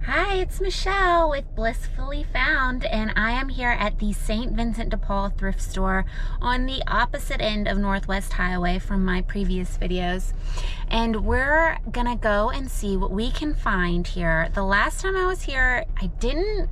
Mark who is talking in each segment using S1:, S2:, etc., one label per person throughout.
S1: Hi, it's Michelle with Blissfully Found, and I am here at the St. Vincent de Paul thrift store on the opposite end of Northwest Highway from my previous videos. And we're gonna go and see what we can find here. The last time I was here, I didn't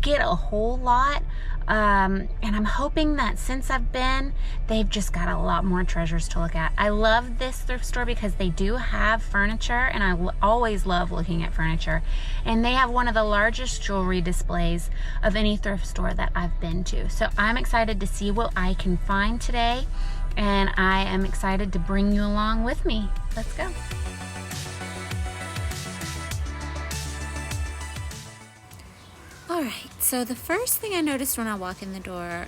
S1: get a whole lot, and I'm hoping that since I've been, they've just got a lot more treasures to look at. I love this thrift store because they do have furniture, and I always love looking at furniture, and they have one of the largest jewelry displays of any thrift store that I've been to. So I'm excited to see what I can find today, and I am excited to bring you along with me. Let's go. All right, so the first thing I noticed when I walked in the door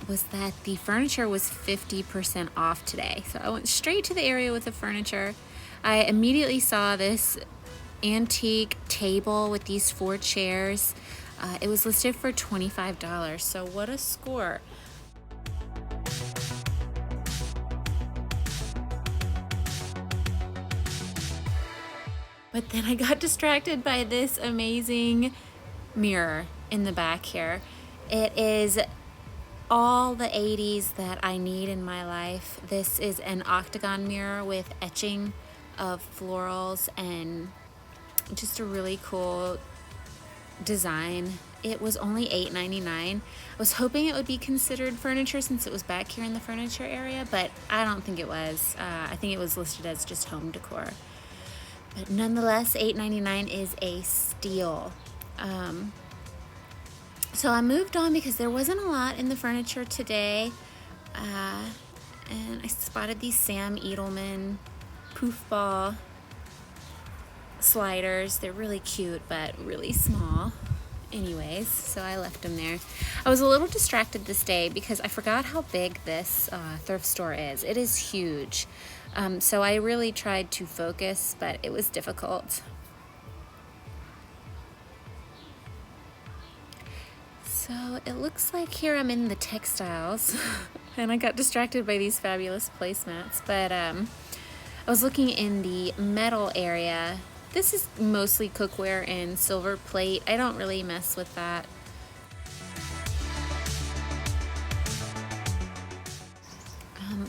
S1: was that the furniture was 50% off today. So I went straight to the area with the furniture. I immediately saw this antique table with these 4 chairs. It was listed for $25, so what a score. But then I got distracted by this amazing mirror in the back here. It is all the 80s that I need in my life. This is an octagon mirror with etching of florals and just a really cool design. It was only $8.99. I was hoping it would be considered furniture since it was back here in the furniture area, but I don't think it was. I think it was listed as just home decor. But nonetheless, $8.99 is a steal. So I moved on because there wasn't a lot in the furniture today. And I spotted these Sam Edelman poof ball sliders. They're really cute, but really small. Anyways, so I left them there. I was a little distracted this day because I forgot how big this thrift store is. It is huge. So I really tried to focus, but it was difficult. So it looks like here I'm in the textiles and I got distracted by these fabulous placemats, but I was looking in the metal area. This is mostly cookware and silver plate. I don't really mess with that.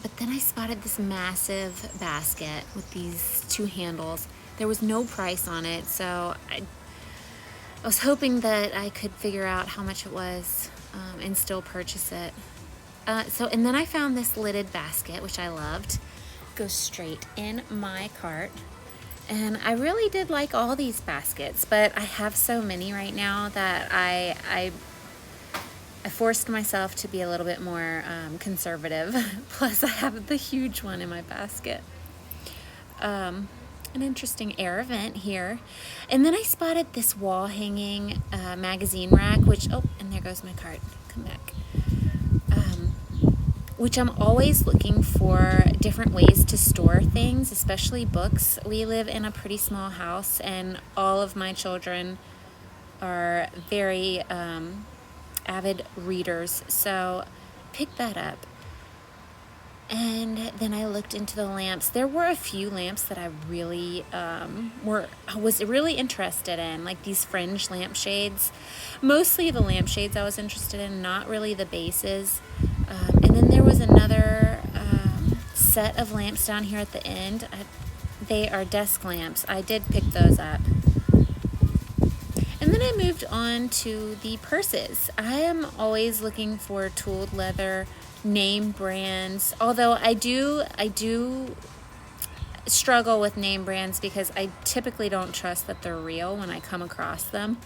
S1: But then I spotted this massive basket with these 2 handles. There was no price on it, so I was hoping that I could figure out how much it was and still purchase it. And then I found this lidded basket, which I loved. Goes straight in my cart. And I really did like all these baskets, but I have so many right now that I forced myself to be a little bit more conservative. Plus I have the huge one in my basket. An interesting air event here. And then I spotted this wall hanging magazine rack, which, oh, and there goes my cart. Come back. Which I'm always looking for different ways to store things, especially books. We live in a pretty small house and all of my children are very avid readers, so pick that up. And then I looked into the lamps. There were a few lamps that I really was really interested in, like these fringe lampshades. Mostly the lampshades I was interested in, not really the bases. And then there was another set of lamps down here at the end. They are desk lamps. I did pick those up. And then I moved on to the purses. I am always looking for tooled leather name brands, although I do struggle with name brands because I typically don't trust that they're real when I come across them.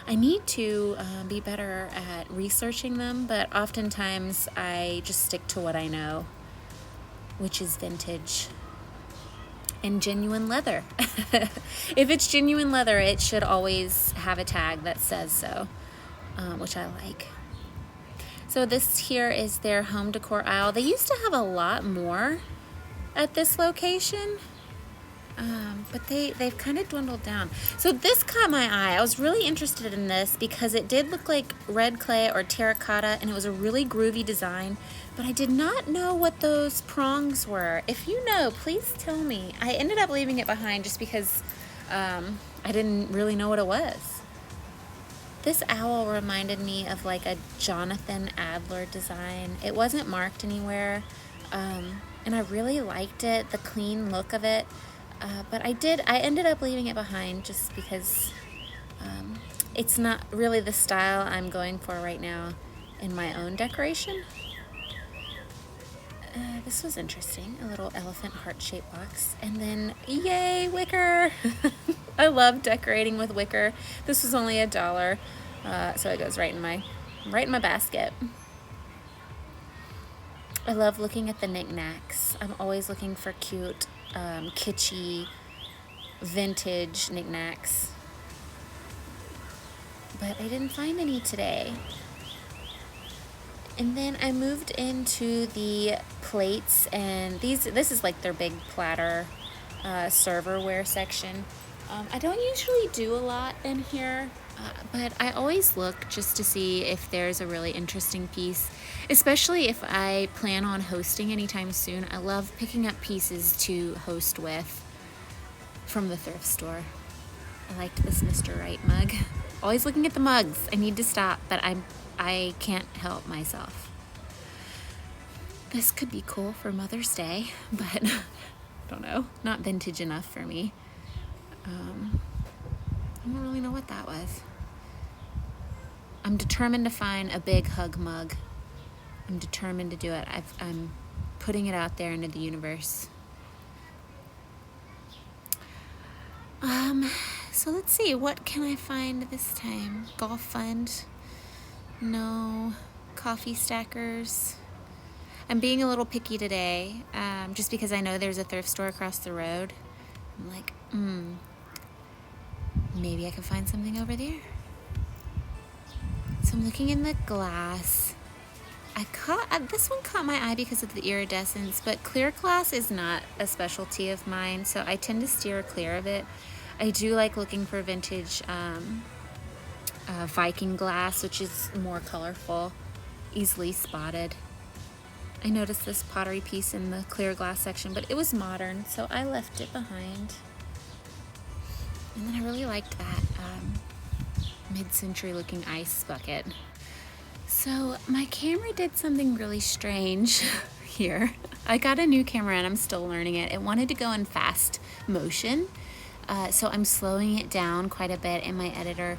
S1: I need to be better at researching them, but oftentimes I just stick to what I know, which is vintage and genuine leather. If it's genuine leather, it should always have a tag that says so, which I like. So this here is their home decor aisle. They used to have a lot more at this location, but they've kind of dwindled down. So this caught my eye. I was really interested in this because it did look like red clay or terracotta, and it was a really groovy design, but I did not know what those prongs were. If you know, please tell me. I ended up leaving it behind just because I didn't really know what it was. This owl reminded me of like a Jonathan Adler design. It wasn't marked anywhere, and I really liked it, the clean look of it. But I ended up leaving it behind just because it's not really the style I'm going for right now in my own decoration. This was interesting, a little elephant heart-shaped box. And then, yay, wicker! I love decorating with wicker. This was only $1, so it goes right in my basket. I love looking at the knickknacks. I'm always looking for cute, kitschy, vintage knickknacks. But I didn't find any today. And then I moved into the plates, and this is like their big platter serverware section. I don't usually do a lot in here, but I always look just to see if there's a really interesting piece, especially if I plan on hosting anytime soon. I love picking up pieces to host with from the thrift store. I liked this Mr. Right mug. Always looking at the mugs. I need to stop, but I can't help myself. This could be cool for Mother's Day, but I don't know, not vintage enough for me. I don't really know what that was. I'm determined to find a big hug mug. I'm determined to do it. I'm putting it out there into the universe. So let's see, what can I find this time? Golf fund? No. Coffee stackers? I'm being a little picky today, just because I know there's a thrift store across the road. I'm like, maybe I can find something over there. So I'm looking in the glass. This one caught my eye because of the iridescence, but clear glass is not a specialty of mine, so I tend to steer clear of it. I do like looking for vintage Viking glass, which is more colorful, easily spotted. I noticed this pottery piece in the clear glass section, but it was modern, so I left it behind. And then I really liked that mid-century looking ice bucket. So my camera did something really strange here. I got a new camera and I'm still learning it. It wanted to go in fast motion, so I'm slowing it down quite a bit in my editor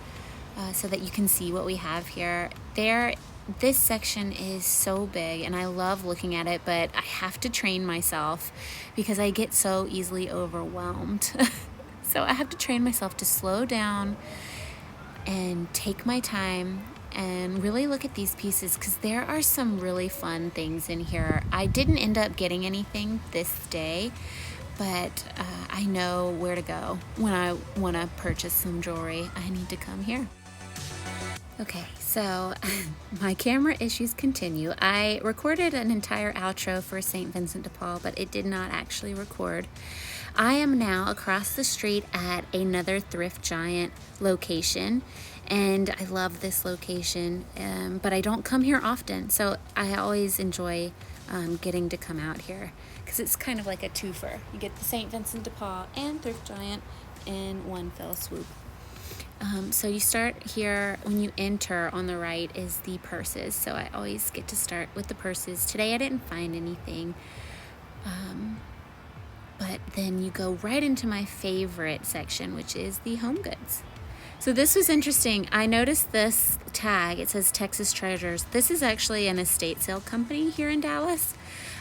S1: so that you can see what we have here. This section is so big and I love looking at it, but I have to train myself because I get so easily overwhelmed. So I have to train myself to slow down and take my time and really look at these pieces, because there are some really fun things in here. I didn't end up getting anything this day, but I know where to go when I want to purchase some jewelry. I need to come here. Okay, so my camera issues continue. I recorded an entire outro for St. Vincent de Paul, but it did not actually record. I am now across the street at another Thrift Giant location, and I love this location, but I don't come here often, so I always enjoy getting to come out here because it's kind of like a twofer. You get the St. Vincent de Paul and Thrift Giant in one fell swoop. So you start here. When you enter, on the right is the purses, so I always get to start with the purses. Today I didn't find anything, but then you go right into my favorite section, which is the home goods. So this was interesting. I noticed this tag. It says Texas Treasures. This is actually an estate sale company here in Dallas,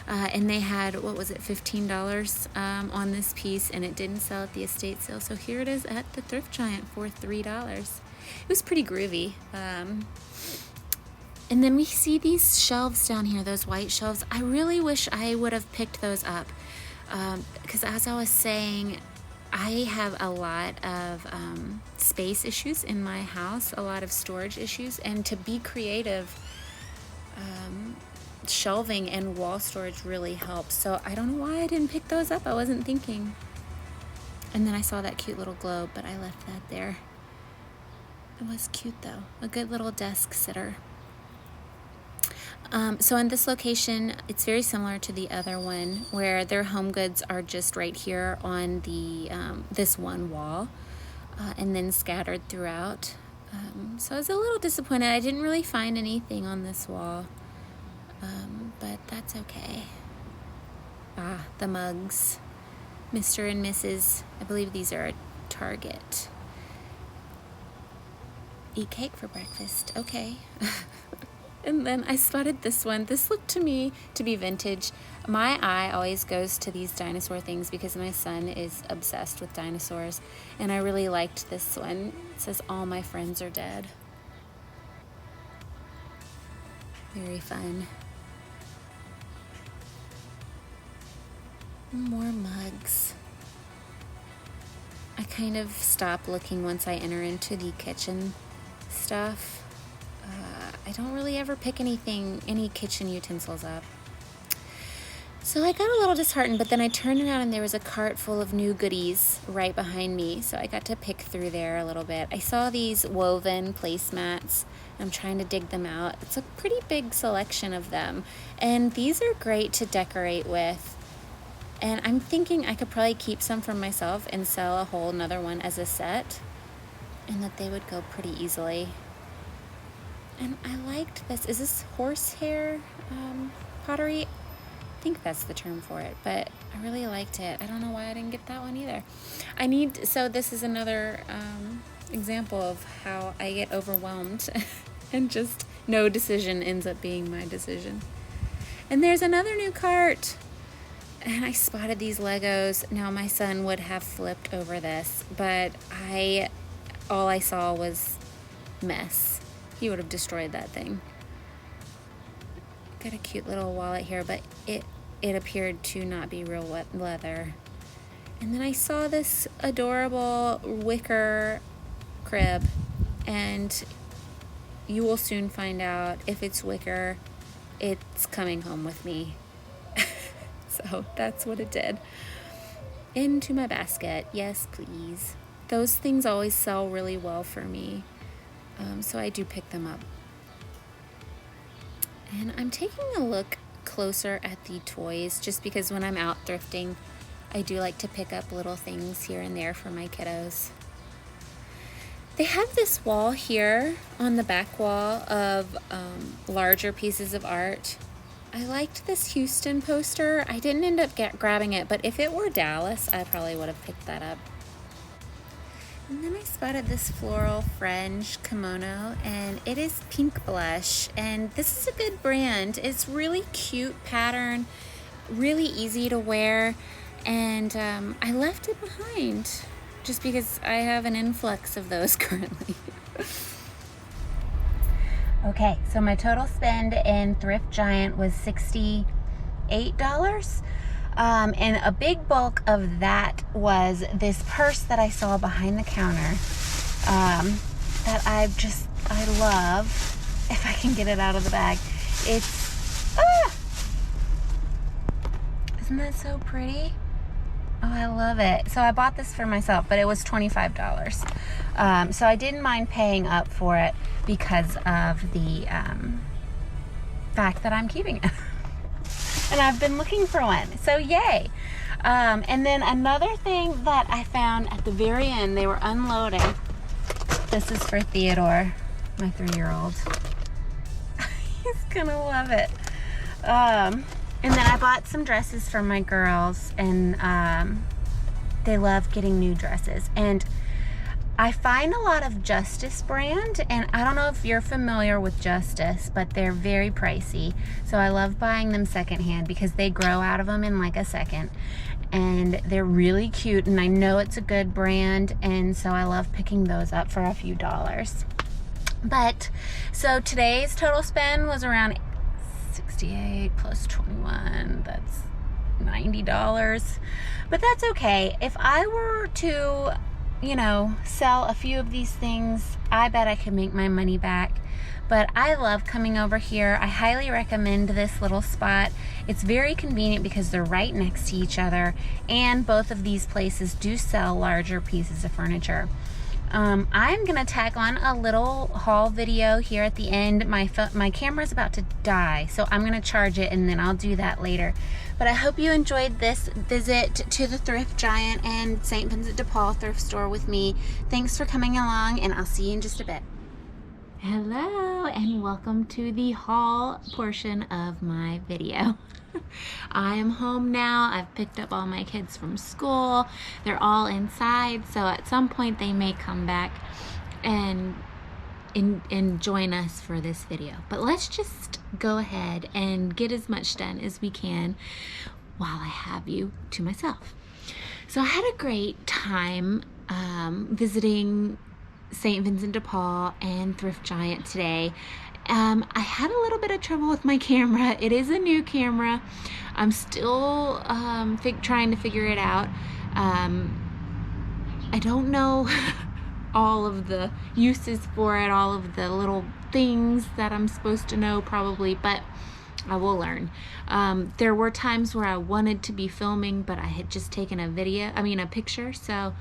S1: and they had, what was it, $15 on this piece, and it didn't sell at the estate sale. So here it is at the Thrift Giant for $3. It was pretty groovy. And then we see these shelves down here, those white shelves. I really wish I would have picked those up, because as I was saying, I have a lot of space issues in my house, a lot of storage issues, and to be creative, shelving and wall storage really helps. So I don't know why I didn't pick those up. I wasn't thinking. And then I saw that cute little globe, but I left that there. It was cute though, a good little desk sitter. So in this location, it's very similar to the other one where their home goods are just right here on the this one wall and then scattered throughout. So I was a little disappointed. I didn't really find anything on this wall, but that's okay. Ah, the mugs. Mr. and Mrs. I believe these are at Target. Eat cake for breakfast. Okay. And then I spotted this one. This looked to me to be vintage. My eye always goes to these dinosaur things because my son is obsessed with dinosaurs. And I really liked this one. It says, "All my friends are dead." Very fun. More mugs. I kind of stop looking once I enter into the kitchen stuff. I don't really ever pick any kitchen utensils up. So I got a little disheartened, but then I turned around and there was a cart full of new goodies right behind me. So I got to pick through there a little bit. I saw these woven placemats. I'm trying to dig them out. It's a pretty big selection of them. And these are great to decorate with. And I'm thinking I could probably keep some for myself and sell a whole another one as a set. And that they would go pretty easily. And I liked this. Is this horsehair pottery? I think that's the term for it, but I really liked it. I don't know why I didn't get that one either. So this is another example of how I get overwhelmed and just no decision ends up being my decision. And there's another new cart. And I spotted these Legos. Now my son would have flipped over this, but all I saw was mess. He would have destroyed that thing. Got a cute little wallet here, but it appeared to not be real wet leather. And then I saw this adorable wicker crib, and you will soon find out if it's wicker, it's coming home with me. So that's what it did. Into my basket. Yes, please. Those things always sell really well for me. So I do pick them up. And I'm taking a look closer at the toys just because when I'm out thrifting, I do like to pick up little things here and there for my kiddos. They have this wall here on the back wall of larger pieces of art. I liked this Houston poster. I didn't end up grabbing it, but if it were Dallas, I probably would have picked that up. And then I spotted this floral fringe kimono, and it is pink blush, and this is a good brand. It's really cute pattern, really easy to wear, and I left it behind just because I have an influx of those currently. Okay, so my total spend in Thrift Giant was $68. And a big bulk of that was this purse that I saw behind the counter that I love. If I can get it out of the bag. Isn't that so pretty? Oh, I love it. So I bought this for myself, but it was $25. So I didn't mind paying up for it because of the fact that I'm keeping it. And I've been looking for one, so yay. And then another thing that I found at the very end, they were unloading. This is for Theodore, my 3-year-old. He's gonna love it. And then I bought some dresses for my girls, and they love getting new dresses. And I find a lot of Justice brand, and I don't know if you're familiar with Justice, but they're very pricey. So I love buying them secondhand because they grow out of them in like a second. And they're really cute, and I know it's a good brand, and so I love picking those up for a few dollars. But, so today's total spend was around 68 plus 21, that's $90. But that's okay. If I were to sell a few of these things, I bet I could make my money back. But I love coming over here. I highly recommend this little spot. It's very convenient because they're right next to each other, and both of these places do sell larger pieces of furniture. I'm gonna tag on a little haul video here at the end. My camera's about to die, so I'm gonna charge it and then I'll do that later. But I hope you enjoyed this visit to the Thrift Giant and St. Vincent de Paul thrift store with me. Thanks for coming along, and I'll see you in just a bit. Hello, and welcome to the haul portion of my video. I am home now. I've picked up all my kids from school. They're all inside, so at some point they may come back and join us for this video. But let's just go ahead and get as much done as we can while I have you to myself. So I had a great time visiting St. Vincent de Paul and Thrift Giant today. I had a little bit of trouble with my camera. It is a new camera. I'm still trying to figure it out. I don't know all of the uses for it, all of the little things that I'm supposed to know probably, but I will learn. There were times where I wanted to be filming, but I had just taken a picture, so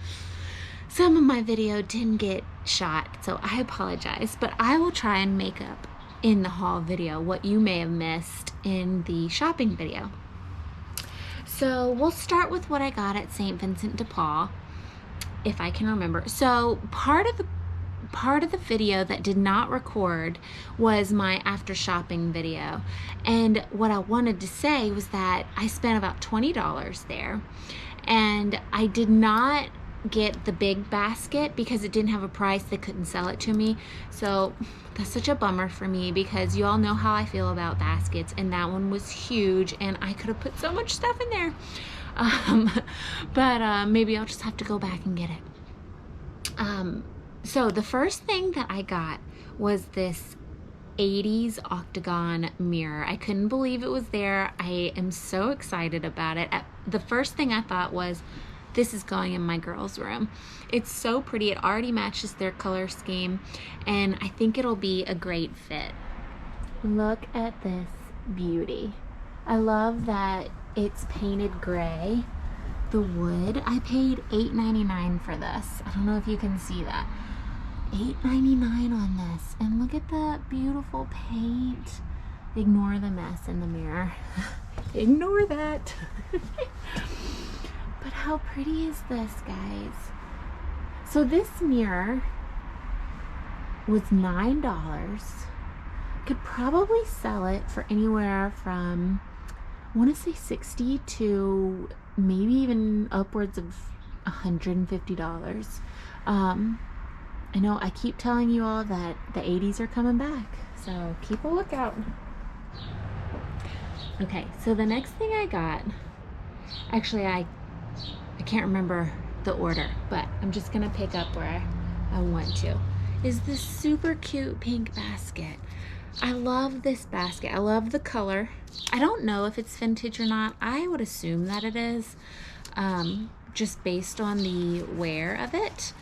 S1: some of my video didn't get shot, so I apologize, but I will try and make up in the haul video what you may have missed in the shopping video. So we'll start with what I got at St. Vincent de Paul, if I can remember. So part of the video that did not record was my after shopping video, and what I wanted to say was that I spent about $20 there, and I did not get the big basket because it didn't have a price. They couldn't sell it to me, so that's such a bummer for me because you all know how I feel about baskets, and that one was huge and I could have put so much stuff in there. But maybe I'll just have to go back and get it. So the first thing that I got was this 80s octagon mirror. I couldn't believe it was there. I am so excited about it. The first thing I thought was, this is going in my girls' room. It's so pretty. It already matches their color scheme, and I think it'll be a great fit. Look at this beauty. I love that it's painted gray. The wood, I paid $8.99 for this. I don't know if you can see that. $8.99 on this. And look at that beautiful paint. Ignore the mess in the mirror. Ignore that. But how pretty is this, guys? So this mirror was $9. Could probably sell it for anywhere from, I want to say $60 to maybe even upwards of $150. I know I keep telling you all that the 80s are coming back, so keep a lookout. Okay, so the next thing I got, actually I can't remember the order, but I'm just gonna pick up where I want to, is this super cute pink basket. I love this basket. I love the color. I don't know if it's vintage or not. I would assume that it is, just based on the wear of it.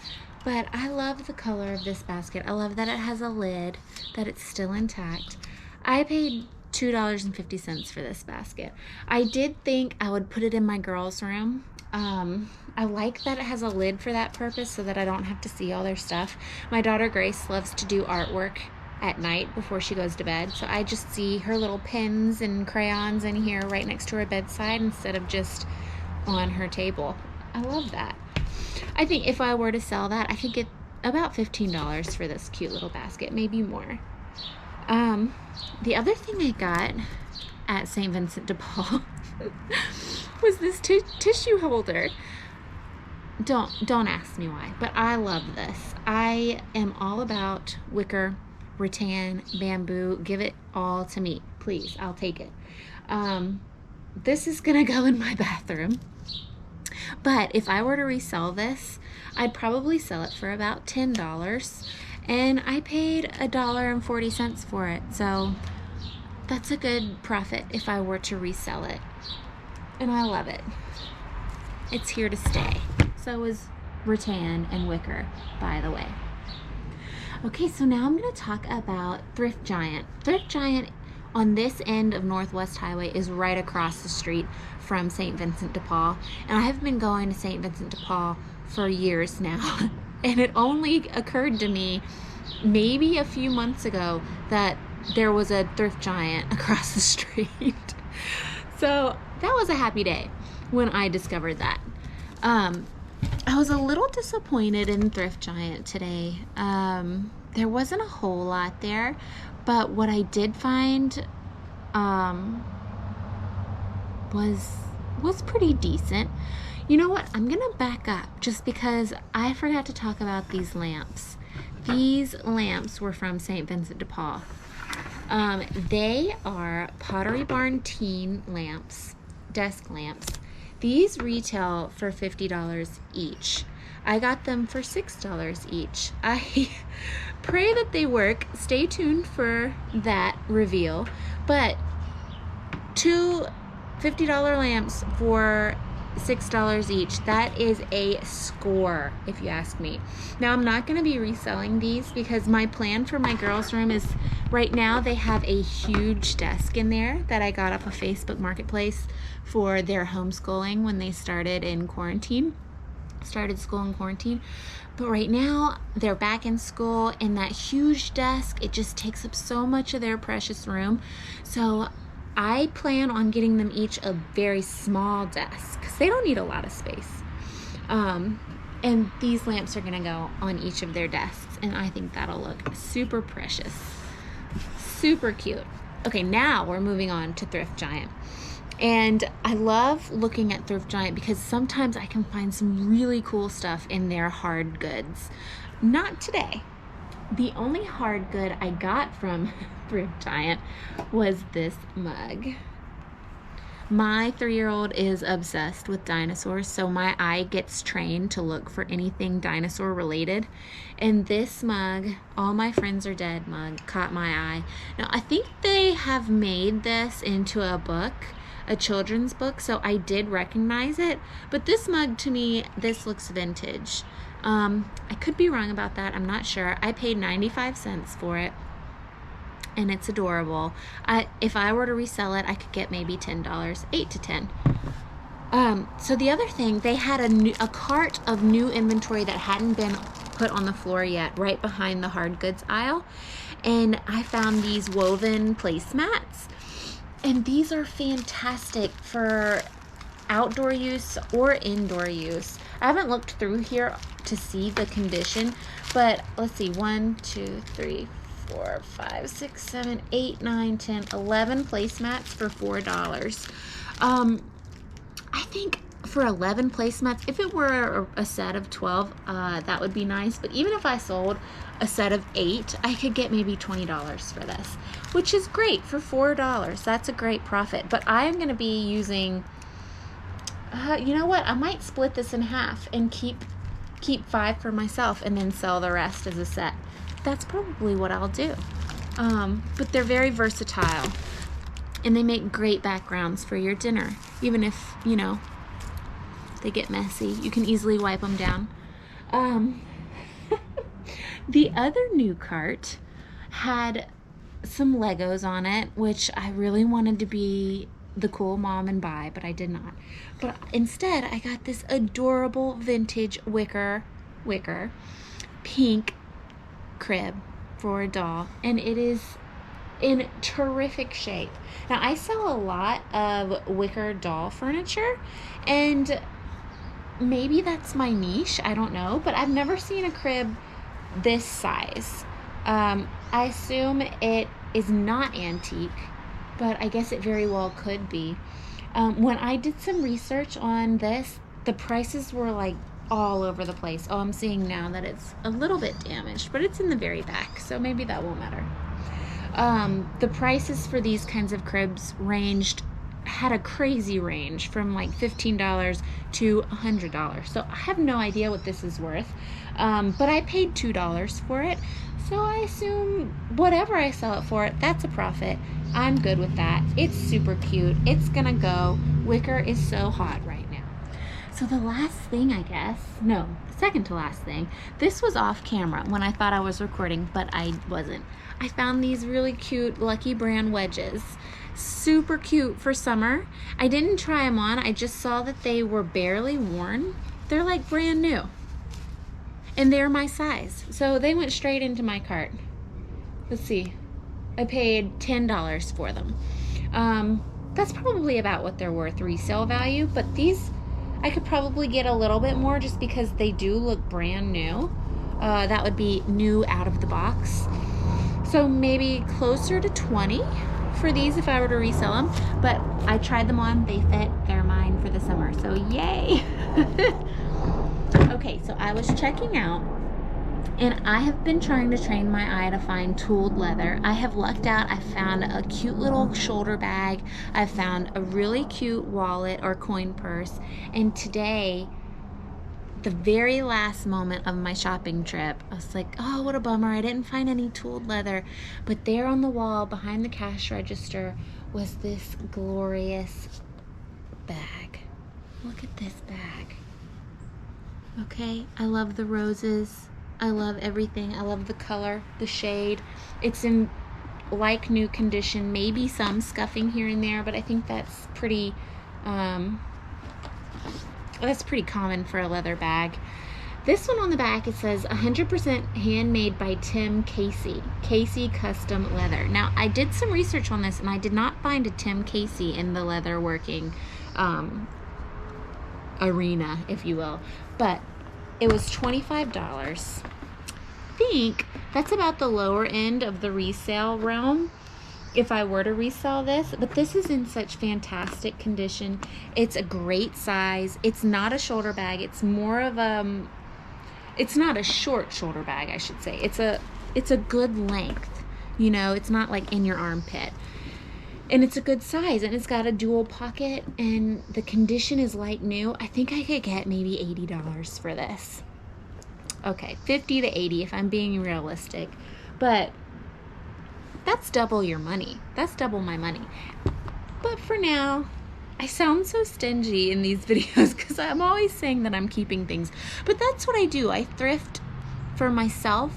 S1: But I love the color of this basket. I love that it has a lid, that it's still intact. I paid $2.50 for this basket. I did think I would put it in my girls' room. I like that it has a lid for that purpose so that I don't have to see all their stuff. My daughter Grace loves to do artwork at night before she goes to bed, so I just see her little pens and crayons in here right next to her bedside instead of just on her table. I love that. I think if I were to sell that, I could get about $15 for this cute little basket, maybe more. The other thing I got at St. Vincent de Paul was this tissue holder. Don't ask me why, but I love this. I am all about wicker, rattan, bamboo. Give it all to me, please. I'll take it. This is gonna go in my bathroom, but if I were to resell this, I'd probably sell it for about $10, and I paid $1.40 for it, so that's a good profit if I were to resell it. And I love it. It's here to stay. So is rattan and wicker, by the way. Okay, so now I'm going to talk about Thrift Giant. Thrift Giant on this end of Northwest Highway is right across the street from St. Vincent de Paul. And I have been going to St. Vincent de Paul for years now. And it only occurred to me maybe a few months ago that there was a Thrift Giant across the street. So that was a happy day when I discovered that. I was a little disappointed in Thrift Giant today. There wasn't a whole lot there, but what I did find was pretty decent. You know what? I'm gonna back up just because I forgot to talk about these lamps. These lamps were from St. Vincent de Paul. They are Pottery Barn teen lamps, desk lamps. These retail for $50 each. I got them for $6 each. I pray that they work. Stay tuned for that reveal. But two $50 lamps for $6 each. That is a score, if you ask me. Now, I'm not going to be reselling these because my plan for my girls' room is right now they have a huge desk in there that I got off of Facebook Marketplace for their homeschooling when they started school in quarantine. But right now they're back in school, and that huge desk, it just takes up so much of their precious room. So I plan on getting them each a very small desk because they don't need a lot of space. And these lamps are gonna go on each of their desks, and I think that'll look super precious, super cute. Okay, now we're moving on to Thrift Giant. And I love looking at Thrift Giant because sometimes I can find some really cool stuff in their hard goods. Not today. The only hard good I got from Thrift Giant was this mug. My 3-year-old is obsessed with dinosaurs, so my eye gets trained to look for anything dinosaur related. And this mug, All My Friends Are Dead mug, caught my eye. Now, I think they have made this into a book, a children's book, so I did recognize it. But this mug, to me, this looks vintage. I could be wrong about that. I'm not sure. I paid 95 cents for it, and it's adorable. If I were to resell it, I could get maybe $10, 8 to 10. So the other thing, they had a cart of new inventory that hadn't been put on the floor yet, right behind the hard goods aisle. And I found these woven placemats, and these are fantastic for outdoor use or indoor use. I haven't looked through here to see the condition, but let's see, 1, 2, 3, 4, 5, 6, 7, 8, 9, 10, 11 placemats for $4. I think for 11 placemats, if it were a set of 12, that would be nice. But even if I sold a set of 8, I could get maybe $20 for this, which is great for $4. That's a great profit. But I'm going to be using, you know what? I might split this in half and keep 5 for myself and then sell the rest as a set. That's probably what I'll do. But they're very versatile, and they make great backgrounds for your dinner. Even if, you know, they get messy, you can easily wipe them down. The other new cart had some Legos on it, which I really wanted to be the cool mom and buy, but I did not. But instead, I got this adorable vintage wicker pink crib for a doll, and it is in terrific shape. Now, I sell a lot of wicker doll furniture, and maybe that's my niche, I don't know, but I've never seen a crib this size. I assume it is not antique, but I guess it very well could be. When I did some research on this, the prices were like all over the place. Oh, I'm seeing now that it's a little bit damaged, but it's in the very back, so maybe that won't matter. The prices for these kinds of cribs had a crazy range from like $15 to $100. So I have no idea what this is worth, but I paid $2 for it. So I assume whatever I sell it for, that's a profit. I'm good with that. It's super cute. It's gonna go. Wicker is so hot right now. So the last thing, I guess, no, the second to last thing, this was off camera when I thought I was recording, but I wasn't. I found these really cute Lucky Brand wedges. Super cute for summer. I didn't try them on. I just saw that they were barely worn. They're like brand new. and they're my size. So they went straight into my cart. Let's see. I paid $10 for them. That's probably about what they're worth resale value, but these I could probably get a little bit more just because they do look brand new. That would be new out of the box. So maybe closer to 20 for these if I were to resell them, but I tried them on, they fit, they're mine for the summer, so yay. Okay, so I was checking out, and I have been trying to train my eye to find tooled leather. I have lucked out. I found a cute little shoulder bag. I found a really cute wallet or coin purse. And today, the very last moment of my shopping trip, I was like, oh, what a bummer. I didn't find any tooled leather. But there on the wall behind the cash register was this glorious bag. Look at this bag. Okay, I love the roses. I love everything. I love the color, the shade. It's in like new condition, maybe some scuffing here and there, but I think that's pretty common for a leather bag. This one on the back, it says 100% handmade by Tim Casey. Casey Custom Leather. Now, I did some research on this and I did not find a Tim Casey in the leather working arena, if you will, but it was $25. I think that's about the lower end of the resale realm if I were to resell this, but this is in such fantastic condition. It's a great size. It's not a shoulder bag. It's more of it's not a short shoulder bag, I should say. It's a good length, you know, it's not like in your armpit. And it's a good size, and it's got a dual pocket, and the condition is like new. I think I could get maybe $80 for this. Okay, 50 to 80 if I'm being realistic. But that's double your money. That's double my money. But for now, I sound so stingy in these videos because I'm always saying that I'm keeping things. But that's what I do. I thrift for myself,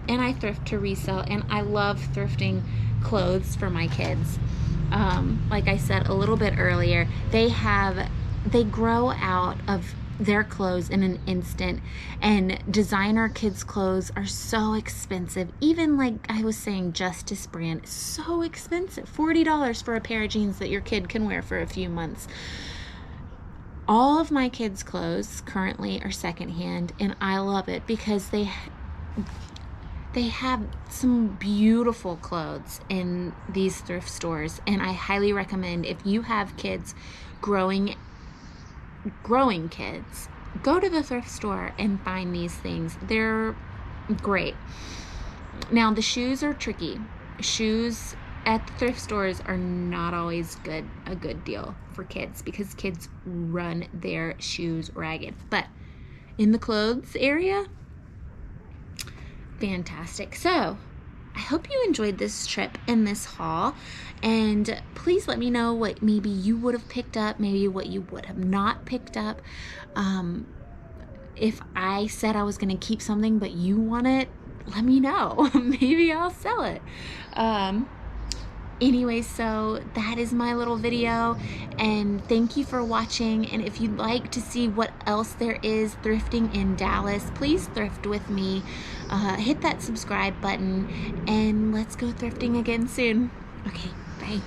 S1: and I thrift to resell, and I love thrifting clothes for my kids. Like I said a little bit earlier, they grow out of their clothes in an instant, and designer kids clothes are so expensive. Even like I was saying, Justice brand is so expensive. $40 for a pair of jeans that your kid can wear for a few months. All of my kids' clothes currently are secondhand, and I love it because they have some beautiful clothes in these thrift stores, and I highly recommend if you have kids, growing kids, go to the thrift store and find these things. They're great. Now, the shoes are tricky. Shoes at the thrift stores are not always a good deal for kids because kids run their shoes ragged. But in the clothes area, fantastic. So I hope you enjoyed this trip and this haul, and please let me know what maybe you would have picked up, maybe what you would have not picked up. If I said I was going to keep something but you want it, let me know. Maybe I'll sell it. Anyway, so that is my little video, and thank you for watching. And if you'd like to see what else there is thrifting in Dallas, please thrift with me. Hit that subscribe button, and let's go thrifting again soon. Okay, bye.